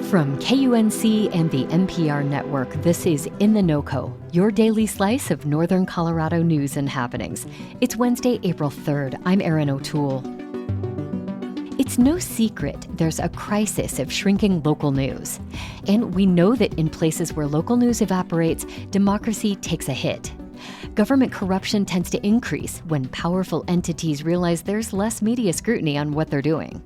From KUNC and the NPR network, this is In the NoCo, your daily slice of Northern Colorado news and happenings. It's Wednesday, April 3rd. I'm Erin O'Toole. It's no secret there's a crisis of shrinking local news. And we know that in places where local news evaporates, democracy takes a hit. Government corruption tends to increase when powerful entities realize there's less media scrutiny on what they're doing.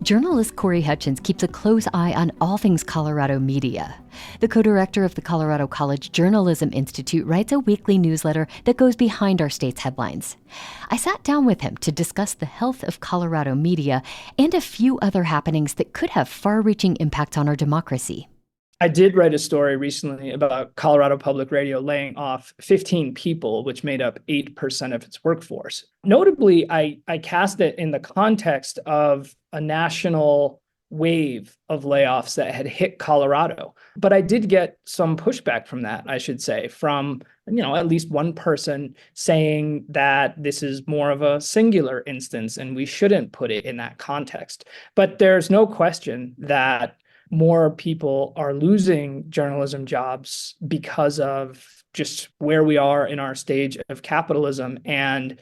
Journalist Corey Hutchins keeps a close eye on all things Colorado media. The co-director of the Colorado College Journalism Institute writes a weekly newsletter that goes behind our state's headlines. I sat down with him to discuss the health of Colorado media and a few other happenings that could have far-reaching impacts on our democracy. I did write a story recently about Colorado Public Radio laying off 15 people, which made up 8% of its workforce. Notably, I cast it in the context of a national wave of layoffs that had hit Colorado. But I did get some pushback from that, I should say, from at least one person saying that this is more of a singular instance and we shouldn't put it in that context. But there's no question that more people are losing journalism jobs because of just where we are in our stage of capitalism and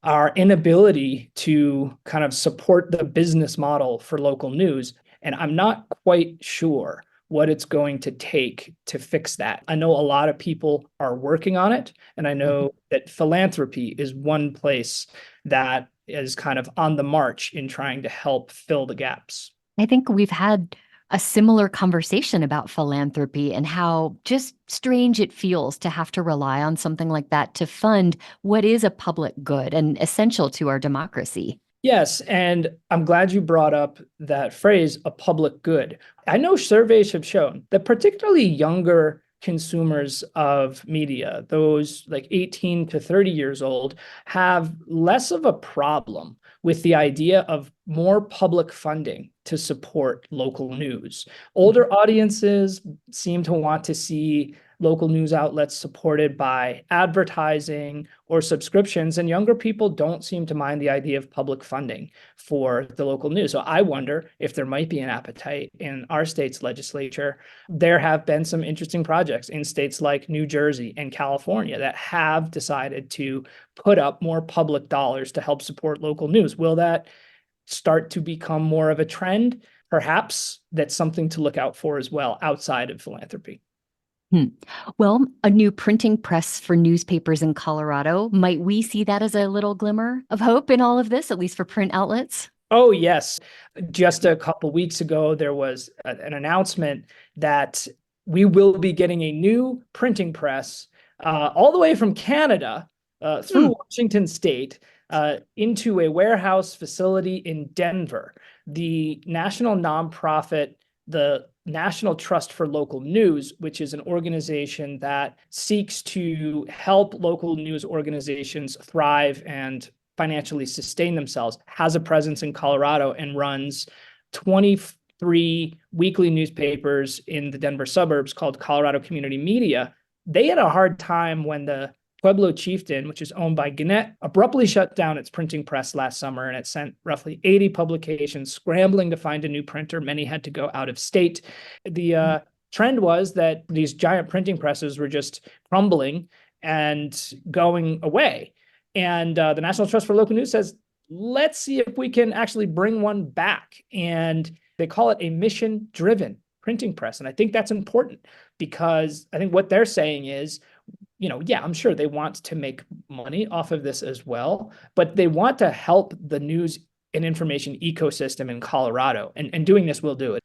our inability to kind of support the business model for local news. And I'm not quite sure what it's going to take to fix that. I know a lot of people are working on it, and I know that philanthropy is one place that is kind of on the march in trying to help fill the gaps. I think we've had a similar conversation about philanthropy and how just strange it feels to have to rely on something like that to fund what is a public good and essential to our democracy. Yes, and I'm glad you brought up that phrase, a public good. I know surveys have shown that particularly younger consumers of media, those like 18 to 30 years old, have less of a problem with the idea of more public funding to support local news. Older audiences seem to want to see local news outlets supported by advertising or subscriptions, and younger people don't seem to mind the idea of public funding for the local news. So I wonder if there might be an appetite in our state's legislature. There have been some interesting projects in states like New Jersey and California that have decided to put up more public dollars to help support local news. Will that start to become more of a trend? Perhaps that's something to look out for as well, outside of philanthropy. Well, a new printing press for newspapers in Colorado. Might we see that as a little glimmer of hope in all of this, at least for print outlets? Oh, yes. Just a couple weeks ago, there was an announcement that we will be getting a new printing press all the way from Canada through Washington State into a warehouse facility in Denver. The national nonprofit, the National Trust for Local News, which is an organization that seeks to help local news organizations thrive and financially sustain themselves, has a presence in Colorado and runs 23 weekly newspapers in the Denver suburbs called Colorado Community Media. They had a hard time when the Pueblo Chieftain, which is owned by Gannett, abruptly shut down its printing press last summer, and it sent roughly 80 publications scrambling to find a new printer. Many had to go out of state. The trend was that these giant printing presses were just crumbling and going away. And the National Trust for Local News says, let's see if we can actually bring one back. And they call it a mission-driven printing press. And I think that's important because I think what they're saying is, I'm sure they want to make money off of this as well, but they want to help the news and information ecosystem in Colorado. And doing this will do it.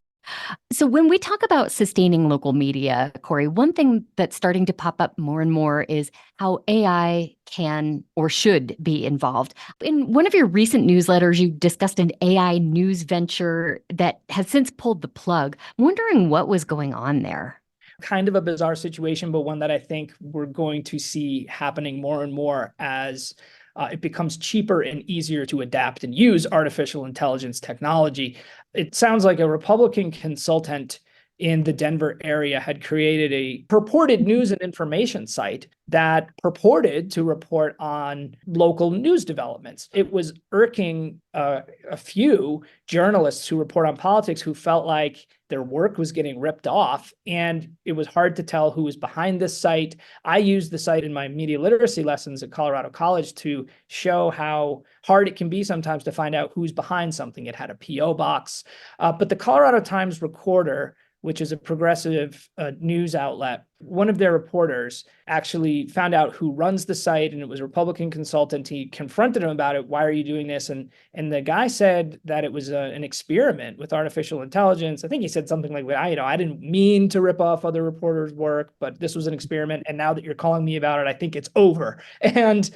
So when we talk about sustaining local media, Corey, one thing that's starting to pop up more and more is how AI can or should be involved. In one of your recent newsletters, you discussed an AI news venture that has since pulled the plug. I'm wondering what was going on there. Kind of a bizarre situation, but one that I think we're going to see happening more and more as it becomes cheaper and easier to adapt and use artificial intelligence technology. It sounds like a Republican consultant in the Denver area had created a purported news and information site that purported to report on local news developments. It was irking a few journalists who report on politics who felt like their work was getting ripped off, and it was hard to tell who was behind this site. I used the site in my media literacy lessons at Colorado College to show how hard it can be sometimes to find out who's behind something. It had a PO box, but the Colorado Times Recorder, which is a progressive news outlet, one of their reporters actually found out who runs the site, and it was a Republican consultant. He confronted him about it. Why are you doing this? And the guy said that it was an experiment with artificial intelligence. I think he said something like, I didn't mean to rip off other reporters' work, but this was an experiment. And now that you're calling me about it, I think it's over. And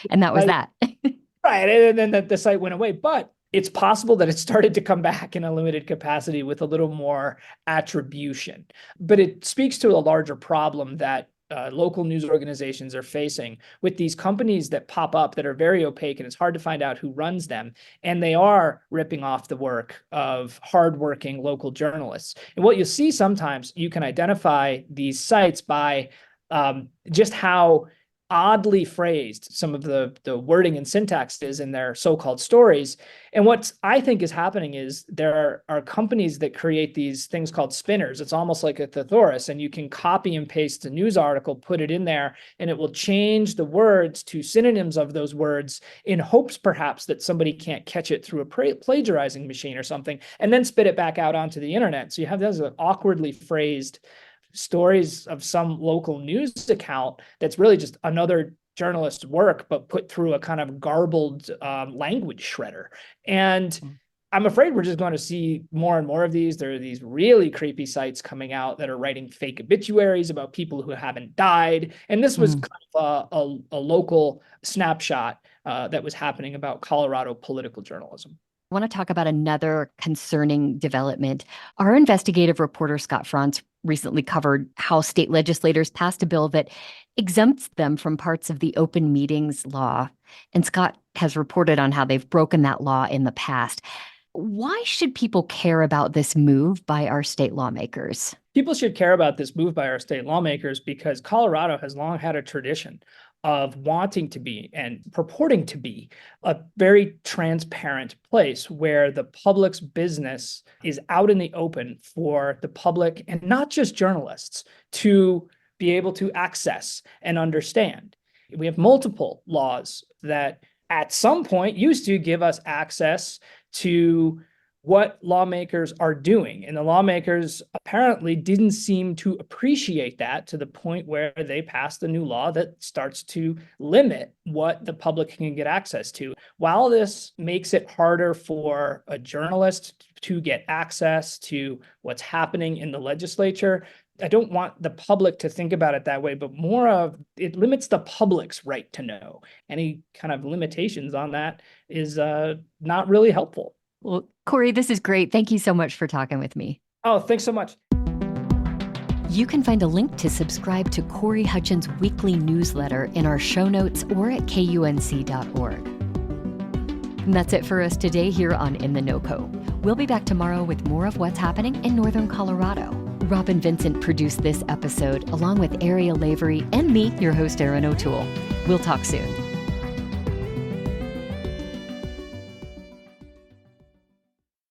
that was that. Right. And then the site went away. But it's possible that it started to come back in a limited capacity with a little more attribution. But it speaks to a larger problem that local news organizations are facing with these companies that pop up that are very opaque, and it's hard to find out who runs them. And they are ripping off the work of hardworking local journalists. And what you'll see sometimes, you can identify these sites by just how oddly phrased some of the wording and syntax is in their so-called stories. And what I think is happening is there are companies that create these things called spinners. It's almost like a thesaurus, and you can copy and paste a news article, put it in there, and it will change the words to synonyms of those words in hopes perhaps that somebody can't catch it through a plagiarizing machine or something, and then spit it back out onto the internet. So you have those awkwardly phrased stories of some local news account that's really just another journalist's work, but put through a kind of garbled language shredder. And I'm afraid we're just going to see more and more of these. There are these really creepy sites coming out that are writing fake obituaries about people who haven't died. And this was kind of a local snapshot that was happening about Colorado political journalism. I want to talk about another concerning development. Our investigative reporter, Scott Franz, recently covered how state legislators passed a bill that exempts them from parts of the open meetings law. And Scott has reported on how they've broken that law in the past. Why should people care about this move by our state lawmakers? People should care about this move by our state lawmakers because Colorado has long had a tradition of wanting to be and purporting to be a very transparent place where the public's business is out in the open for the public and not just journalists to be able to access and understand. We have multiple laws that at some point used to give us access to what lawmakers are doing. And the lawmakers apparently didn't seem to appreciate that to the point where they passed a new law that starts to limit what the public can get access to. While this makes it harder for a journalist to get access to what's happening in the legislature, I don't want the public to think about it that way, but more of it limits the public's right to know. Any kind of limitations on that is not really helpful. Well, Corey, this is great. Thank you so much for talking with me. Oh, thanks so much. You can find a link to subscribe to Corey Hutchins' weekly newsletter in our show notes or at kunc.org. And that's it for us today here on In the NoCo. We'll be back tomorrow with more of what's happening in Northern Colorado. Robin Vincent produced this episode along with Ariel Lavery and me, your host, Erin O'Toole. We'll talk soon.